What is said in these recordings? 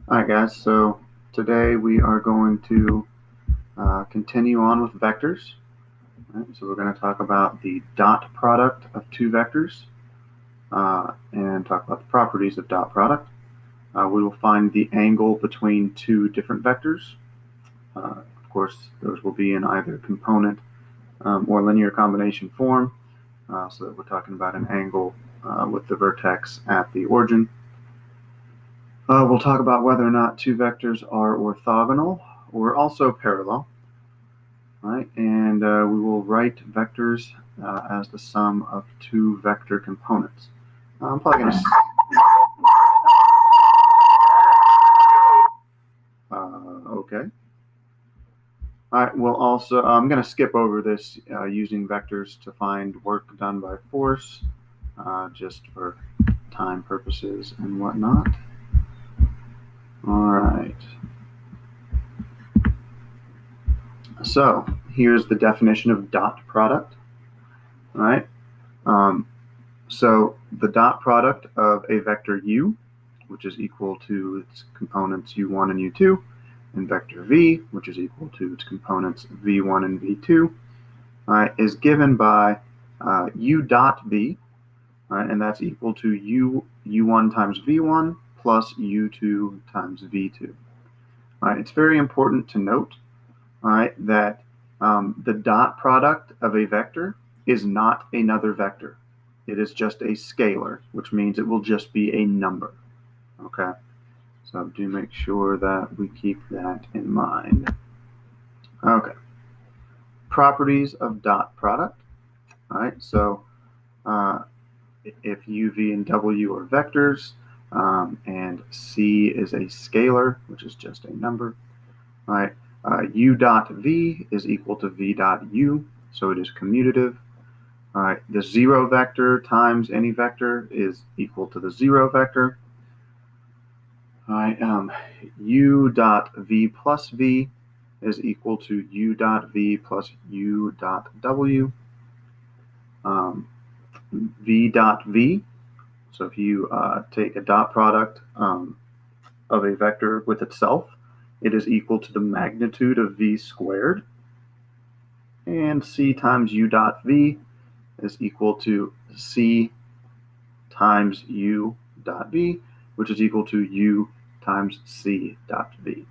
Alright guys, so today we are going to continue on with vectors. Right, so we're going to talk about the dot product of two vectors and talk about the properties of dot product. We will find the angle between two different vectors. Of course, those will be in either component or linear combination form, so that we're talking about an angle with the vertex at the origin. We'll talk about whether or not two vectors are orthogonal or also parallel. Right, and we will write vectors as the sum of two vector components. I'm probably going to. Okay. All right. Well, also I'm going to skip over this using vectors to find work done by force, just for time purposes and whatnot. All right. So here's the definition of dot product. All right. So the dot product of a vector u, which is equal to its components u1 and u2, and vector v, which is equal to its components v1 and v2, is given by u dot v, and that's equal to u1 times v1 plus u2 times v2. It's very important to note that the dot product of a vector is not another vector. It is just a scalar, which means it will just be a number. Okay, so do make sure that we keep that in mind. Okay, properties of dot product. All right, so if u, v, and w are vectors, and c is a scalar, which is just a number, all right, u dot v is equal to v dot u, so it is commutative. All right, the zero vector times any vector is equal to the zero vector. All right, u dot v plus v is equal to u dot v plus u dot w. V dot v, so if you take a dot product of a vector with itself, it is equal to the magnitude of v squared. And c times u dot v is equal to c times u dot v, which is equal to u times c dot v.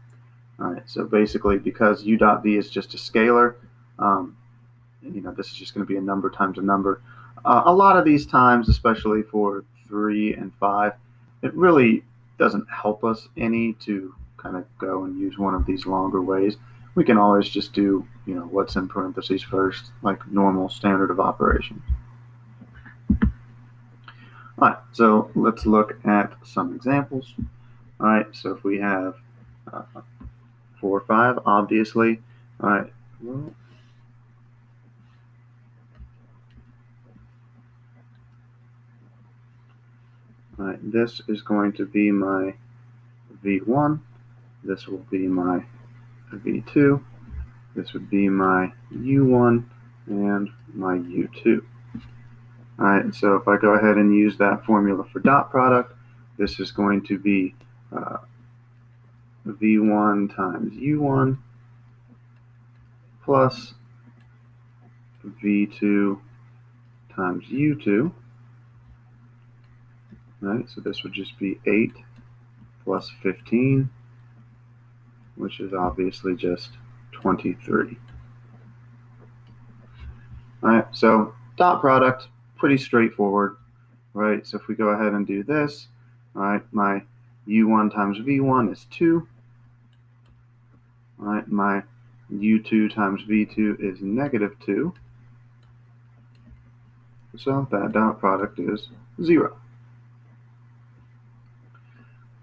All right, so basically, because u dot v is just a scalar, this is just going to be a number times a number. A lot of these times, especially for 3 and 5, it really doesn't help us any to kind of go and use one of these longer ways. We can always just do, what's in parentheses first, like normal standard of operation. All right, so let's look at some examples. All right, so if we have 4, 5, obviously, all right, well, all right, this is going to be my v1, this will be my v2, this would be my u1 and my u2. All right, so if I go ahead and use that formula for dot product, this is going to be v1 times u1 plus v2 times u2. All right, so this would just be 8 plus 15, which is obviously just 23. All right, so dot product, pretty straightforward, right? So if we go ahead and do this, all right, my u1 times v1 is 2. All right, my u2 times v2 is negative 2. So that dot product is 0.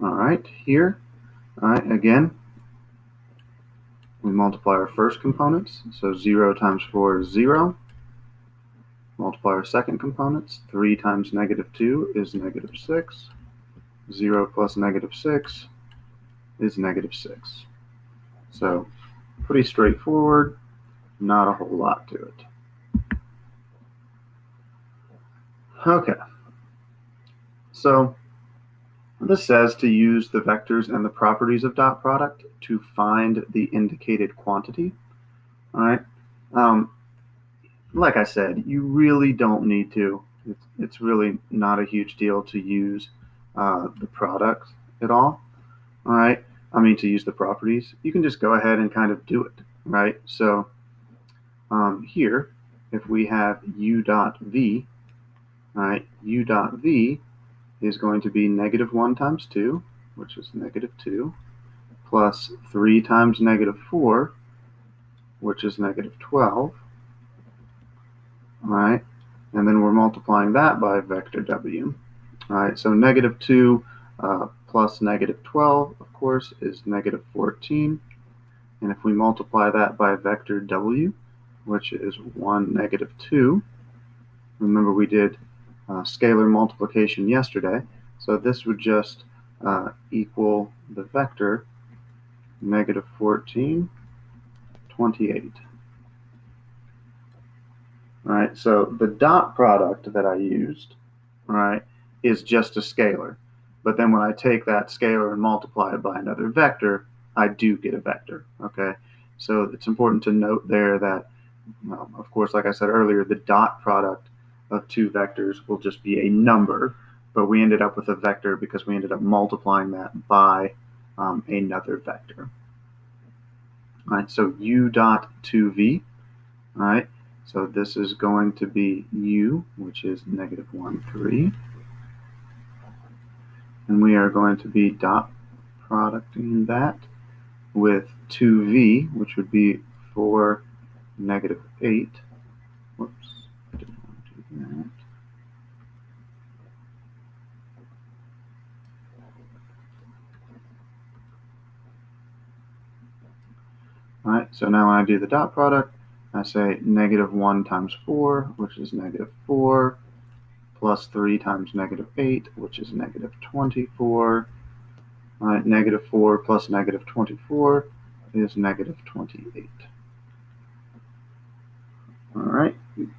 All right, here, all right, again, we multiply our first components. So 0 times 4 is 0. Multiply our second components. 3 times negative 2 is negative 6. 0 plus negative 6 is negative 6. So pretty straightforward, not a whole lot to it. Okay, so This says to use the vectors and the properties of dot product to find the indicated quantity. All right. Like I said, you really don't need to. It's really not a huge deal to use the product at all. All right. I mean, to use the properties. You can just go ahead and kind of do it. Right. So here, if we have u dot v, all right, u dot v is going to be -1 times 2, which is -2, plus 3 times -4, which is -12. All right, and then we're multiplying that by vector w. All right, so -2 plus -12, of course, is -14. And if we multiply that by vector w, which is 1, -2, remember we did scalar multiplication yesterday, so this would just equal the vector -14, 28. All right, so the dot product that I used, all right, is just a scalar. But then when I take that scalar and multiply it by another vector, I do get a vector, okay? So it's important to note there that, of course, like I said earlier, the dot product of two vectors will just be a number, but we ended up with a vector because we ended up multiplying that by another vector. All right, so u dot 2v, all right, so this is going to be u, which is -1, 3. And we are going to be dot producting that with 2v, which would be 4, -8. Whoops, I didn't want to do that. All right, so now when I do the dot product, I say -1 times 4, which is -4, plus 3 times -8, which is -24. All right, -4 plus -24 is -28. All right,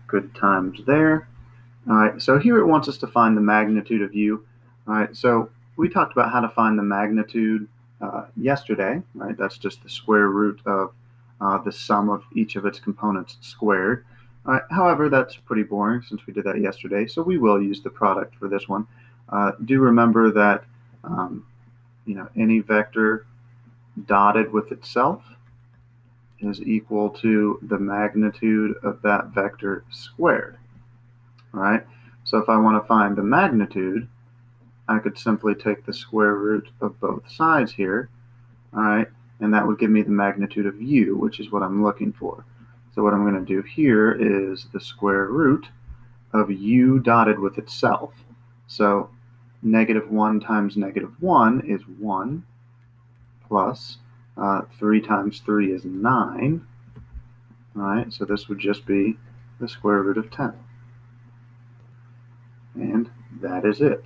good times there. All right, so here it wants us to find the magnitude of u. All right, so we talked about how to find the magnitude yesterday, right? That's just the square root of the sum of each of its components squared. All right, however, that's pretty boring since we did that yesterday, so we will use the product for this one. Do remember that any vector dotted with itself is equal to the magnitude of that vector squared. All right, so if I want to find the magnitude, I could simply take the square root of both sides here, all right, and that would give me the magnitude of u, which is what I'm looking for. So what I'm going to do here is the square root of u dotted with itself. So -1 times -1 is 1, plus 3 times 3 is 9. All right, so this would just be the square root of 10. And that is it.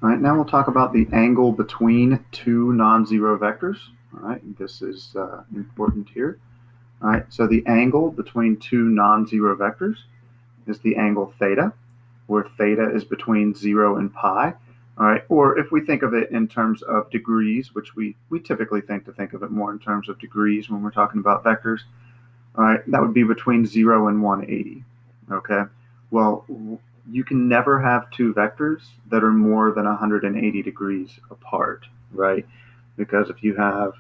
All right, now we'll talk about the angle between two non-zero vectors. All right, this is important here. All right, so the angle between two non-zero vectors is the angle theta, where theta is between 0 and pi. All right, or if we think of it in terms of degrees, which we typically think of it more in terms of degrees when we're talking about vectors, all right, that would be between 0 and 180. Okay, well, you can never have two vectors that are more than 180 degrees apart, right? Because if you have,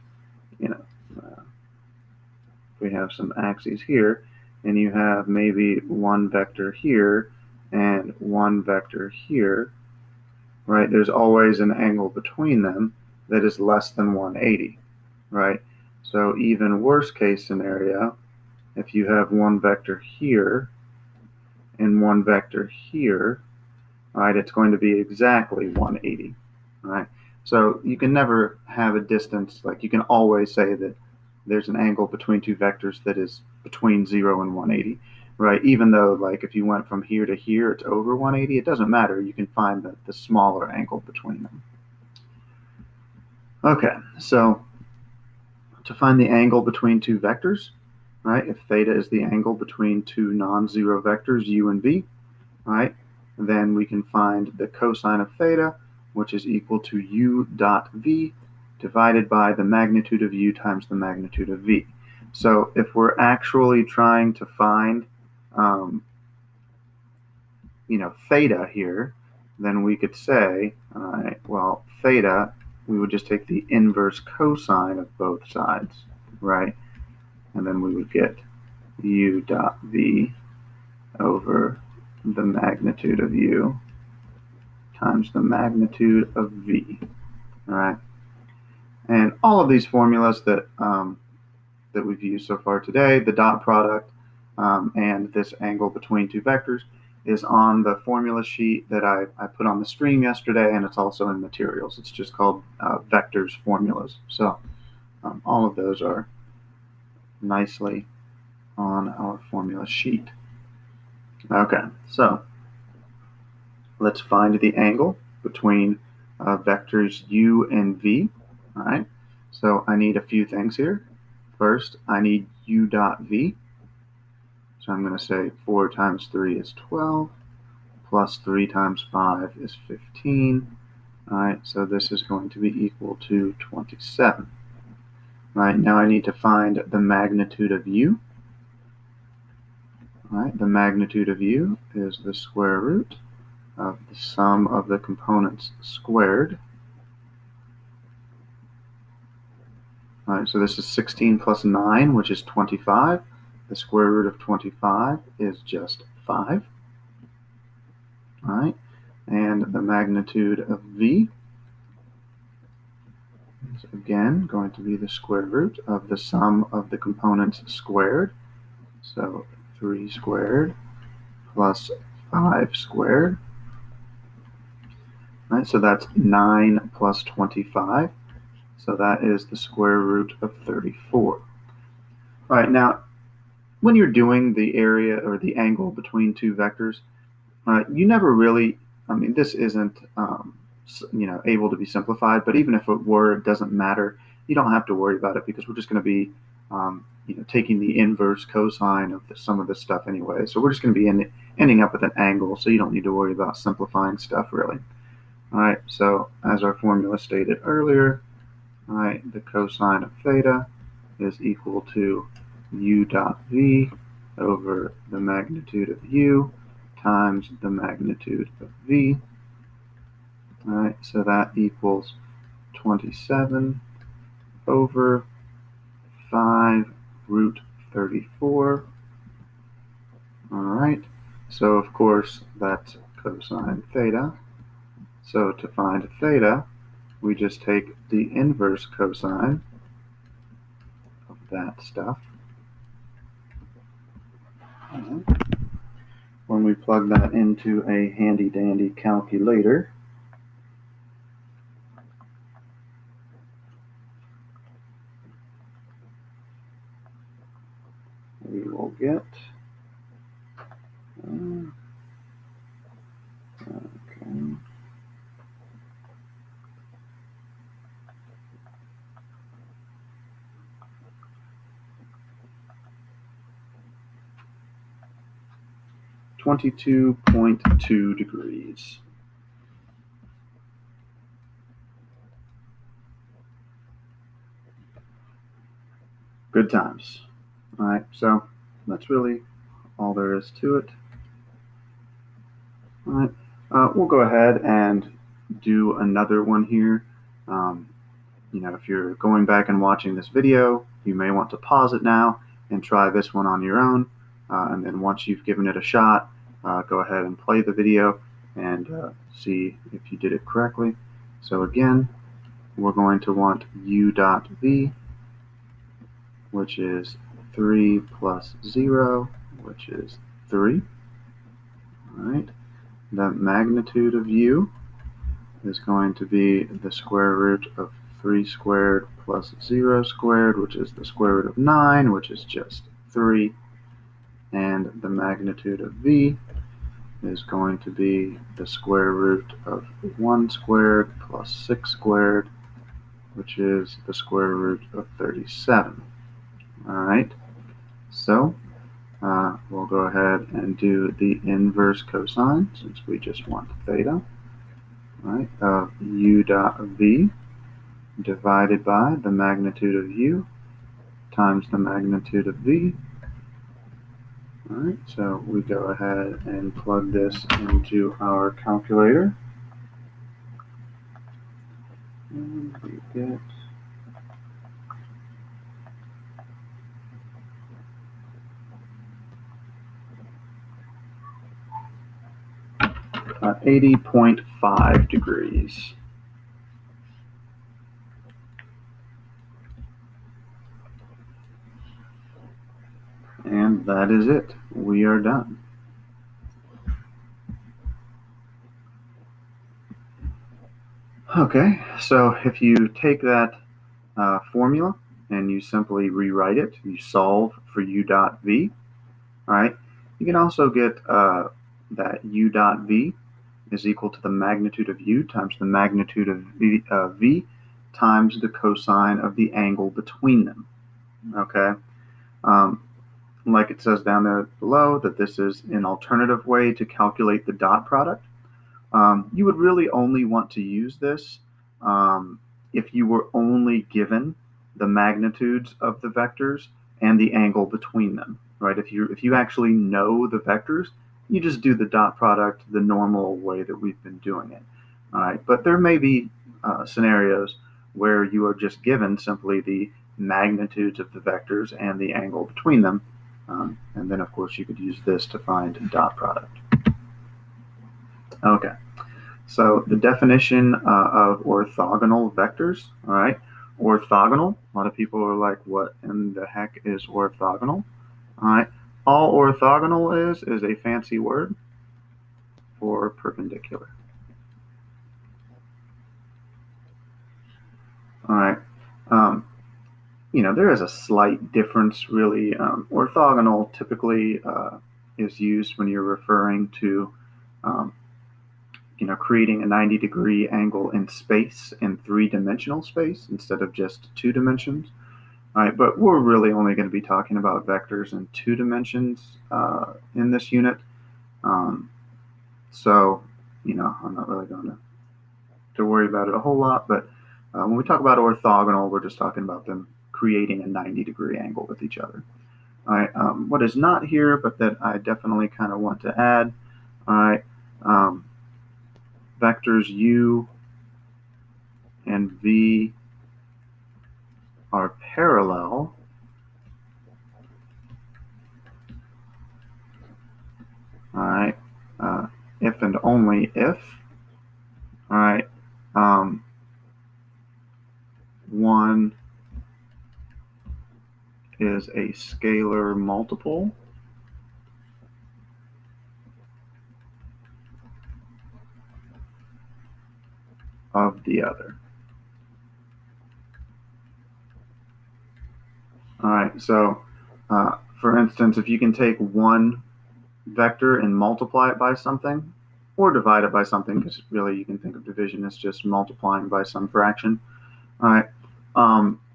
we have some axes here, and you have maybe one vector here and one vector here, right? There's always an angle between them that is less than 180, right? So even worst case scenario, if you have one vector here and one vector here, right, it's going to be exactly 180, right? So you can never have a distance, like you can always say that there's an angle between two vectors that is between 0 and 180, right? Even though, like, if you went from here to here, it's over 180, it doesn't matter. You can find the smaller angle between them. Okay, so to find the angle between two vectors, right, if theta is the angle between two non-zero vectors, u and v, right? Then we can find the cosine of theta, which is equal to u dot v divided by the magnitude of u times the magnitude of v. So if we're actually trying to find, theta here, then we could say, all right, well, theta, we would just take the inverse cosine of both sides, right? And then we would get u dot v over the magnitude of u times the magnitude of v, all right? And all of these formulas that we've used so far today, the dot product and this angle between two vectors, is on the formula sheet that I put on the stream yesterday, and it's also in materials. It's just called vectors formulas. So all of those are nicely on our formula sheet. Okay, so let's find the angle between vectors u and v. All right, so I need a few things here. First, I need u dot v. So I'm going to say 4 times 3 is 12, plus 3 times 5 is 15. All right, so this is going to be equal to 27. All right, now I need to find the magnitude of u. All right, the magnitude of u is the square root of the sum of the components squared. All right, so this is 16 plus 9, which is 25. The square root of 25 is just 5. All right, and the magnitude of v is again going to be the square root of the sum of the components squared. So 3 squared plus 5 squared. All right, so that's 9 plus 25. So that is the square root of 34. All right, now when you're doing the area or the angle between two vectors, you never really, this isn't able to be simplified, but even if it were, it doesn't matter. You don't have to worry about it because we're just going to be taking the inverse cosine of some of this stuff anyway. So we're just going to be ending up with an angle, so you don't need to worry about simplifying stuff really. All right, so as our formula stated earlier, all right, the cosine of theta is equal to u dot v over the magnitude of u times the magnitude of v. All right, so that equals 27 over 5 root 34. All right, so of course that's cosine theta. So to find theta, we just take the inverse cosine of that stuff. And when we plug that into a handy dandy calculator, we will get 22.2 degrees. Good times. All right, so that's really all there is to it. All right, we'll go ahead and do another one here. If you're going back and watching this video, you may want to pause it now and try this one on your own. And then once you've given it a shot, go ahead and play the video and see if you did it correctly. So again, we're going to want u dot v, which is 3 plus 0, which is 3. All right, the magnitude of u is going to be the square root of 3 squared plus 0 squared, which is the square root of 9, which is just 3. And the magnitude of v is going to be the square root of 1 squared plus 6 squared, which is the square root of 37. All right, so we'll go ahead and do the inverse cosine since we just want theta, right, of u dot v divided by the magnitude of u times the magnitude of v. All right, so we go ahead and plug this into our calculator. And we get 80.5 degrees. And that is it. We are done. Okay, so if you take that formula and you simply rewrite it, you solve for u dot v, all right, you can also get that u dot v is equal to the magnitude of u times the magnitude of v times the cosine of the angle between them, okay? Like it says down there below, that this is an alternative way to calculate the dot product. You would really only want to use this if you were only given the magnitudes of the vectors and the angle between them, right? If you actually know the vectors, you just do the dot product the normal way that we've been doing it, all right? But there may be scenarios where you are just given simply the magnitudes of the vectors and the angle between them, and then of course you could use this to find dot product. Okay. So the definition of orthogonal vectors, all right? Orthogonal, a lot of people are like, what in the heck is orthogonal? All right, all orthogonal is a fancy word for perpendicular. All right, there is a slight difference really. Orthogonal typically is used when you're referring to creating a 90-degree angle in space, in three-dimensional space, instead of just 2 dimensions. All right, but we're really only going to be talking about vectors in 2 dimensions in this unit. So, I'm not really going to worry about it a whole lot, but when we talk about orthogonal, we're just talking about them creating a 90-degree angle with each other. All right, what is not here, but that I definitely kind of want to add, all right, vectors u and v are parallel all right, if and only if, all right, one is a scalar multiple of the other. All right, so for instance, if you can take one vector and multiply it by something, or divide it by something, because really you can think of division as just multiplying by some fraction, all right,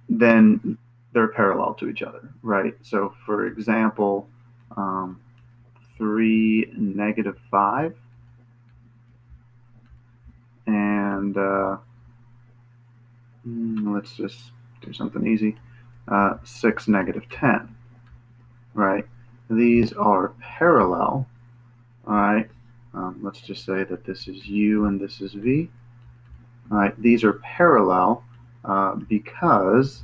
then they're parallel to each other, right? So for example, 3, -5, and let's just do something easy, 6, -10, right? These are parallel, all right? Let's just say that this is u and this is v. All right, these are parallel because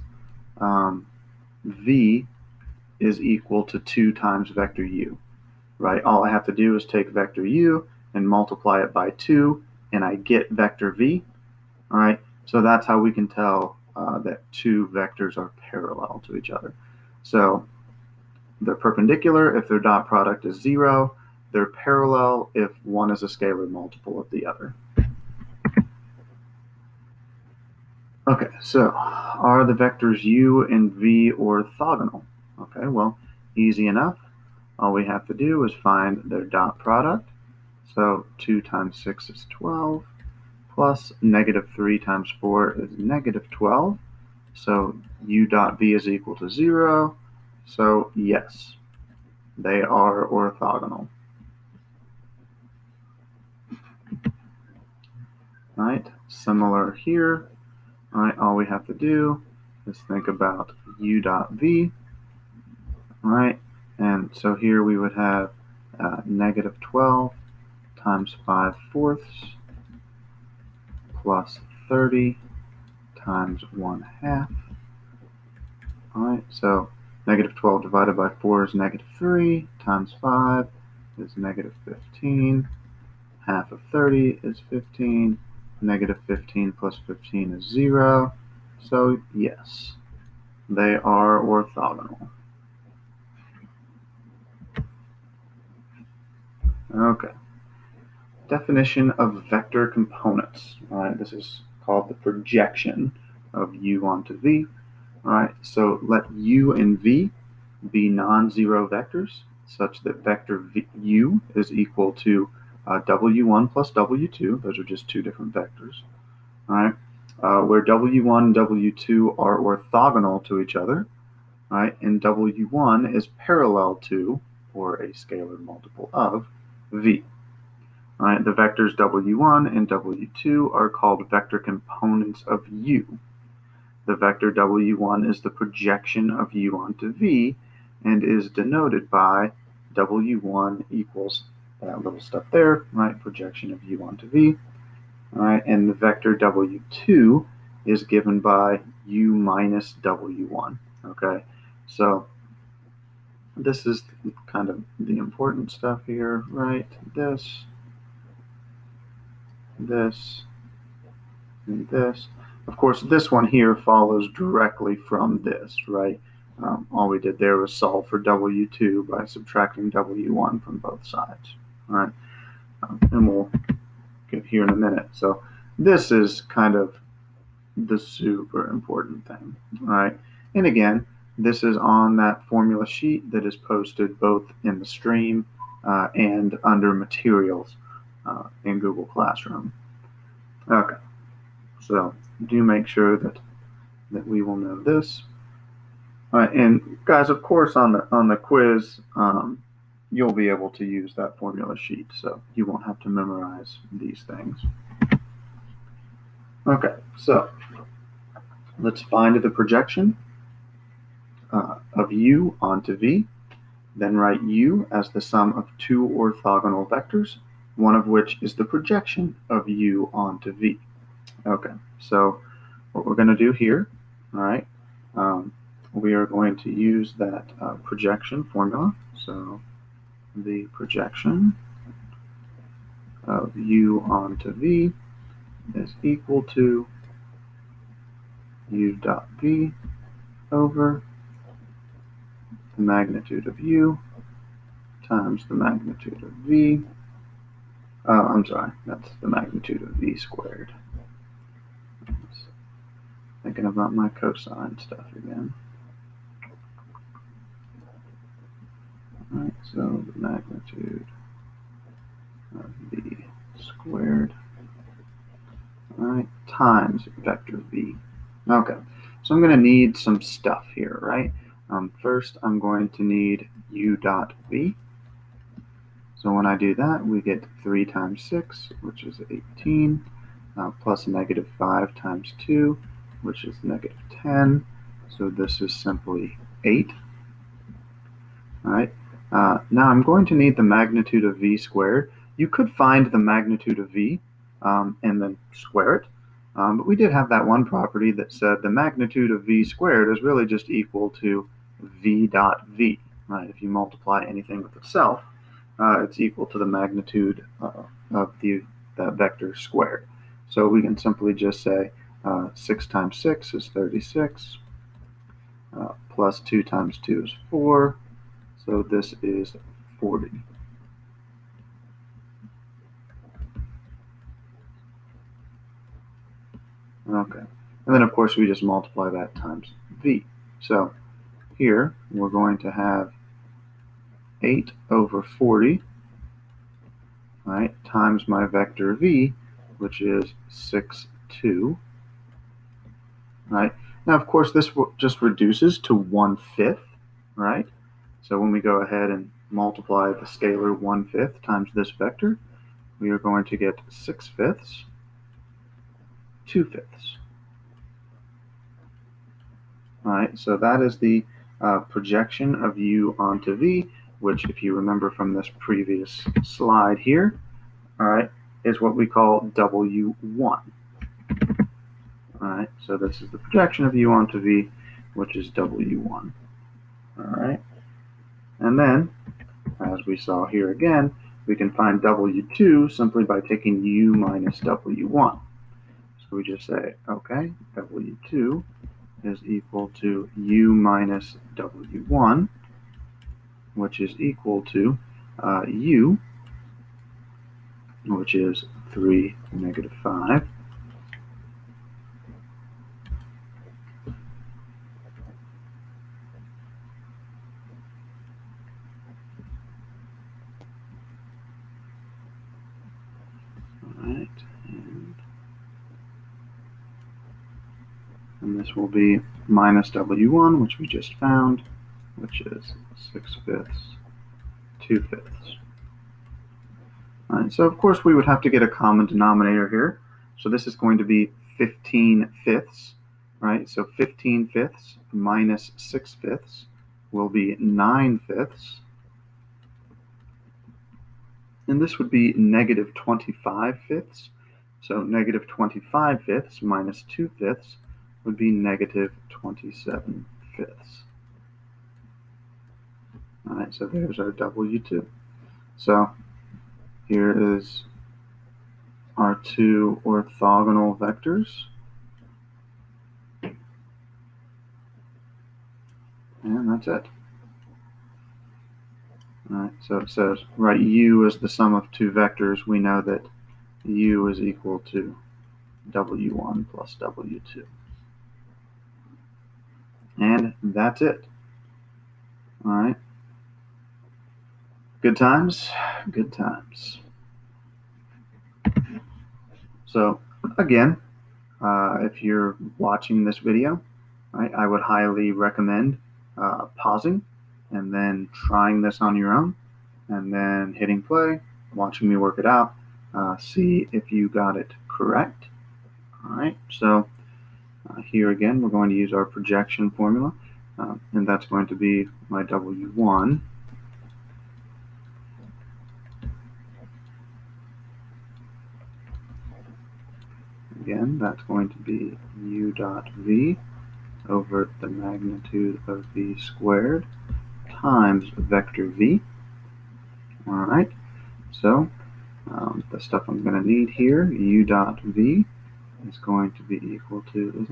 v is equal to 2 times vector u, right? All I have to do is take vector u and multiply it by 2, and I get vector v, all right? So that's how we can tell that 2 vectors are parallel to each other. So they're perpendicular if their dot product is 0. They're parallel if one is a scalar multiple of the other. Okay, so are the vectors u and v orthogonal? Okay, well, easy enough. All we have to do is find their dot product. So 2 times 6 is 12, plus -3 times 4 is -12. So u dot v is equal to 0. So yes, they are orthogonal. Right? Similar here. Right? All we have to do is think about u dot v. Right? And so here we would have negative 12 times 5/4 plus 30 times 1/2. All right, so negative 12 divided by 4 is negative 3 times 5 is negative 15. Half of 30 is 15. Negative 15 plus 15 is 0. So yes, they are orthogonal. Okay. Definition of vector components. All right, this is called the projection of u onto v. All right, so let u and v be non-zero vectors such that vector u is equal to w1 plus w2. Those are just two different vectors. All right, where w1 and w2 are orthogonal to each other, right, and w1 is parallel to, or a scalar multiple of, v. All right, the vectors w1 and w2 are called vector components of u. The vector w1 is the projection of u onto v and is denoted by w1 equals that little stuff there, right? Projection of u onto v. All right, and the vector w2 is given by u minus w1. Okay, so this is kind of the important stuff here, right? This, and this. Of course, this one here follows directly from this, right? All we did there was solve for W2 by subtracting W1 from both sides, all right? And we'll get here in a minute. So this is kind of the super important thing, all right? And again, this is on that formula sheet that is posted both in the stream and under materials in Google Classroom. Okay, so do make sure that we will know this. And guys, of course, on the quiz, you'll be able to use that formula sheet, so you won't have to memorize these things. Okay, so let's find the projection of u onto v. Then write u as the sum of two orthogonal vectors, one of which is the projection of u onto v. Okay, so what we're going to do here, all right, we are going to use that projection formula. So the projection of u onto v is equal to u dot v over the magnitude of u times the magnitude of v. I'm sorry, that's the magnitude of v squared. Thinking about my cosine stuff again. All right, so the magnitude of v squared, all right, times vector v. Okay, so I'm going to need some stuff here, right? First, I'm going to need u dot v. So when I do that, we get 3 times 6, which is 18, plus negative 5 times 2, which is negative 10. So this is simply 8. All right. Now I'm going to need the magnitude of v squared. You could find the magnitude of v and then square it. But we did have that one property that said the magnitude of v squared is really just equal to v dot v. Right? If you multiply anything with itself, it's equal to the magnitude of that vector squared. So we can simply just say 6 times 6 is 36, plus 2 times 2 is 4. So this is 40. Okay, and then of course we just multiply that times v. So here we're going to have 8 over 40, right, times my vector v, which is 6, 2. Right? Now, of course, this just reduces to 1/5, right? So when we go ahead and multiply the scalar 1/5 times this vector, we are going to get 6/5, 2/5. All right, so that is the projection of u onto v, which, if you remember from this previous slide here, all right, is what we call W1. All right, so this is the projection of u onto v, which is W1. All right, and then, as we saw here again, we can find W2 simply by taking u minus W1. So we just say, okay, W2 is equal to u minus W1, which is equal to u, which is 3, -5. All right, and this will be minus W1, which we just found, which is 6/5, 2/5. All right, so of course we would have to get a common denominator here. So this is going to be 15/5, right? So 15/5 minus 6/5 will be 9/5. And this would be negative 25/5. So negative 25/5 minus 2/5 would be negative 27/5. All right, so there's our W2. So here is our two orthogonal vectors. And that's it. All right, so it says, write u as the sum of two vectors. We know that u is equal to W1 plus W2. And that's it. All right. Good times, good times. So again, if you're watching this video, right, I would highly recommend pausing and then trying this on your own, and then hitting play, watching me work it out, see if you got it correct. All right, so here again, we're going to use our projection formula, and that's going to be my W1. Again, that's going to be u dot v over the magnitude of v squared times vector v. All right, so the stuff I'm going to need here, u dot v is going to be equal to, is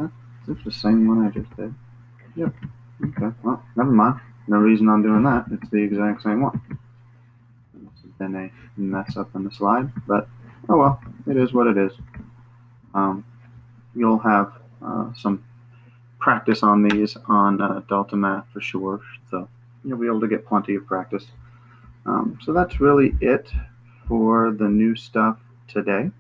this the same one I just did? Yep. Okay, well, never mind. No reason I'm doing that. It's the exact same one. This has been a mess up in the slide, but oh well, it is what it is. You'll have some practice on these on Delta Math for sure, so you'll be able to get plenty of practice. So that's really it for the new stuff today.